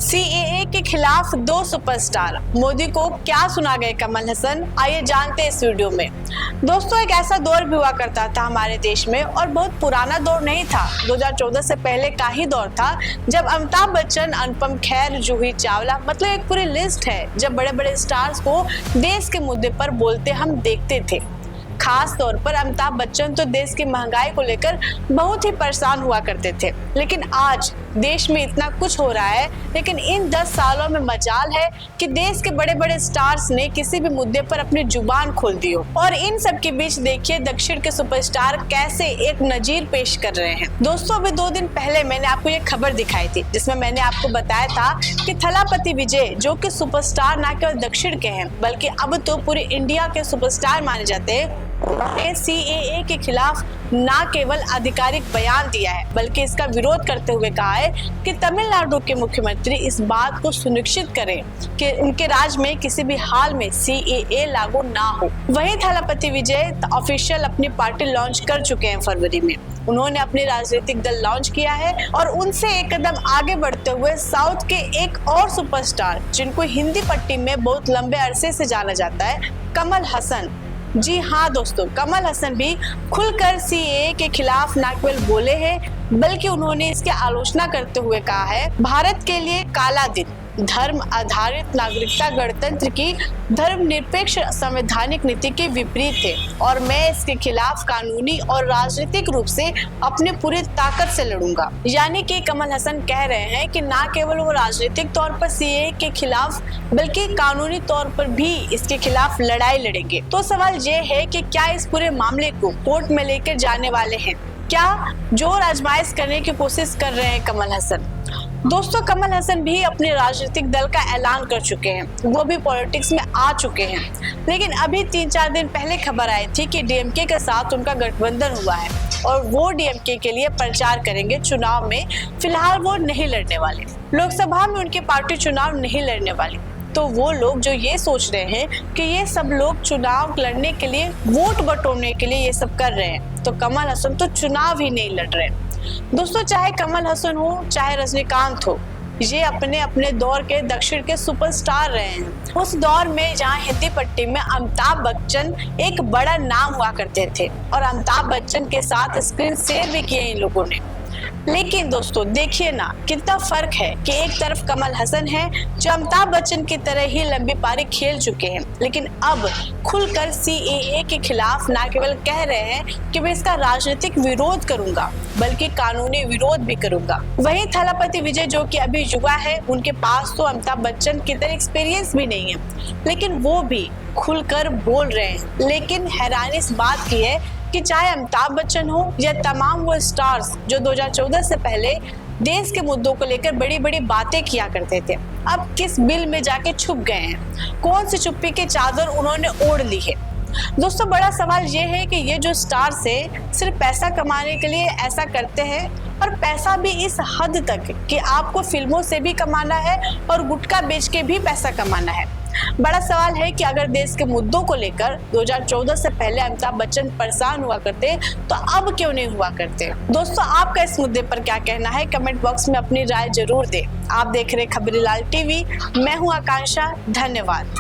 CAA के खिलाफ दो सुपरस्टार, मोदी को क्या सुना गए कमल हसन, आइए जानते हैं इस वीडियो में। दोस्तों, एक ऐसा दौर भी हुआ करता था हमारे देश में, और बहुत पुराना दौर नहीं था, 2014 से पहले का ही दौर था, जब अमिताभ बच्चन, अनुपम खेर, जूही चावला, मतलब एक पूरी लिस्ट है, जब बड़े बड़े स्टार्स को देश के मुद्दे पर बोलते हम देखते थे। खास तौर पर अमिताभ बच्चन तो देश की महंगाई को लेकर बहुत ही परेशान हुआ करते थे। लेकिन आज देश में इतना कुछ हो रहा है, लेकिन इन 10 सालों में मजाल है कि देश के बड़े बड़े स्टार्स ने किसी भी मुद्दे पर अपनी जुबान खोल दी हो। और इन सब के बीच देखिए दक्षिण के सुपरस्टार कैसे एक नजीर पेश कर रहे हैं। दोस्तों, अभी 2 दिन पहले मैंने आपको ये खबर दिखाई थी, जिसमें मैंने आपको बताया था कि थलापति विजय, जो कि सुपरस्टार न केवल दक्षिण के हैं बल्कि अब तो पूरे इंडिया के सुपरस्टार माने जाते हैं, सीएए के खिलाफ न केवल आधिकारिक बयान दिया है बल्कि इसका विरोध करते हुए कहा है कि तमिलनाडु के मुख्यमंत्री इस बात को सुनिश्चित करें कि उनके राज्य में किसी भी हाल में सीएए लागू ना हो। वहीं थलापति विजय ऑफिशियल अपनी पार्टी लॉन्च कर चुके हैं फरवरी में। उन्होंने अपने राजनीतिक दल लॉन्च किया है और उनसे एक कदम आगे बढ़ते हुए साउथ के एक और सुपरस्टार, जिनको हिंदी पट्टी में बहुत लंबे अरसे से जाना जाता है, कमल हसन। जी हाँ दोस्तों, कमल हसन भी खुलकर सीएए के खिलाफ न केवल बोले हैं बल्कि उन्होंने इसकी आलोचना करते हुए कहा है, भारत के लिए काला दिन, धर्म आधारित नागरिकता गणतंत्र की धर्मनिरपेक्ष संवैधानिक नीति के विपरीत है और मैं इसके खिलाफ कानूनी और राजनीतिक रूप से अपने पूरी ताकत से लड़ूंगा। यानी कि कमल हसन कह रहे हैं कि न केवल वो राजनीतिक तौर पर सीएए के खिलाफ बल्कि कानूनी तौर पर भी इसके खिलाफ लड़ाई लड़ेंगे। तो सवाल ये है कि क्या इस पूरे मामले को कोर्ट में लेकर जाने वाले हैं, क्या जोर आजमाइश करने की कोशिश कर रहे हैं कमल हसन। दोस्तों, कमल हसन भी अपने राजनीतिक दल का ऐलान कर चुके हैं, वो भी पॉलिटिक्स में आ चुके हैं। लेकिन अभी 3-4 दिन पहले खबर आई थी कि डीएमके के साथ उनका गठबंधन हुआ है और वो डीएमके के लिए प्रचार करेंगे चुनाव में। फिलहाल वो नहीं लड़ने वाले, लोकसभा में उनकी पार्टी चुनाव नहीं लड़ने वाली। तो वो लोग जो ये सोच रहे हैं कि ये सब लोग चुनाव लड़ने के लिए, वोट बटोरने के लिए ये सब कर रहे हैं, तो कमल हसन तो चुनाव ही नहीं लड़ रहे। दोस्तों, चाहे कमल हसन हो चाहे रजनीकांत हो, ये अपने अपने दौर के दक्षिण के सुपरस्टार रहे हैं। उस दौर में जहां हिंदी पट्टी में अमिताभ बच्चन एक बड़ा नाम हुआ करते थे और अमिताभ बच्चन के साथ स्क्रीन शेयर भी किए इन लोगों ने। लेकिन दोस्तों देखिए ना, कितना फर्क है कि एक तरफ कमल हसन है जो अमिताभ बच्चन की तरह ही लंबी पारी खेल चुके हैं, लेकिन अब खुलकर सीएए के खिलाफ न केवल कह रहे हैं कि मैं इसका राजनीतिक विरोध करूंगा बल्कि कानूनी विरोध भी करूंगा। वहीं थलापति विजय, जो कि अभी युवा है, उनके पास तो अमिताभ बच्चन की तरह एक्सपीरियंस भी नहीं है, लेकिन वो भी खुलकर बोल रहे हैं। लेकिन हैरानी इस बात की है कि चाहे अमिताभ बच्चन हो या तमाम वो स्टार्स जो 2014 से पहले देश के मुद्दों को लेकर बड़ी बड़ी बातें किया करते थे, अब किस बिल में जाके छुप गए हैं, कौन सी चुप्पी की चादर उन्होंने ओढ़ ली है। दोस्तों, बड़ा सवाल ये है कि ये जो स्टार्स है सिर्फ पैसा कमाने के लिए ऐसा करते हैं, और पैसा भी इस हद तक कि आपको फिल्मों से भी कमाना है और गुटखा बेच के भी पैसा कमाना है। बड़ा सवाल है कि अगर देश के मुद्दों को लेकर 2014 से पहले अमिताभ बच्चन परेशान हुआ करते तो अब क्यों नहीं हुआ करते। दोस्तों, आपका इस मुद्दे पर क्या कहना है, कमेंट बॉक्स में अपनी राय जरूर दें। आप देख रहे खबरीलाल टीवी, मैं हूं आकांक्षा। धन्यवाद।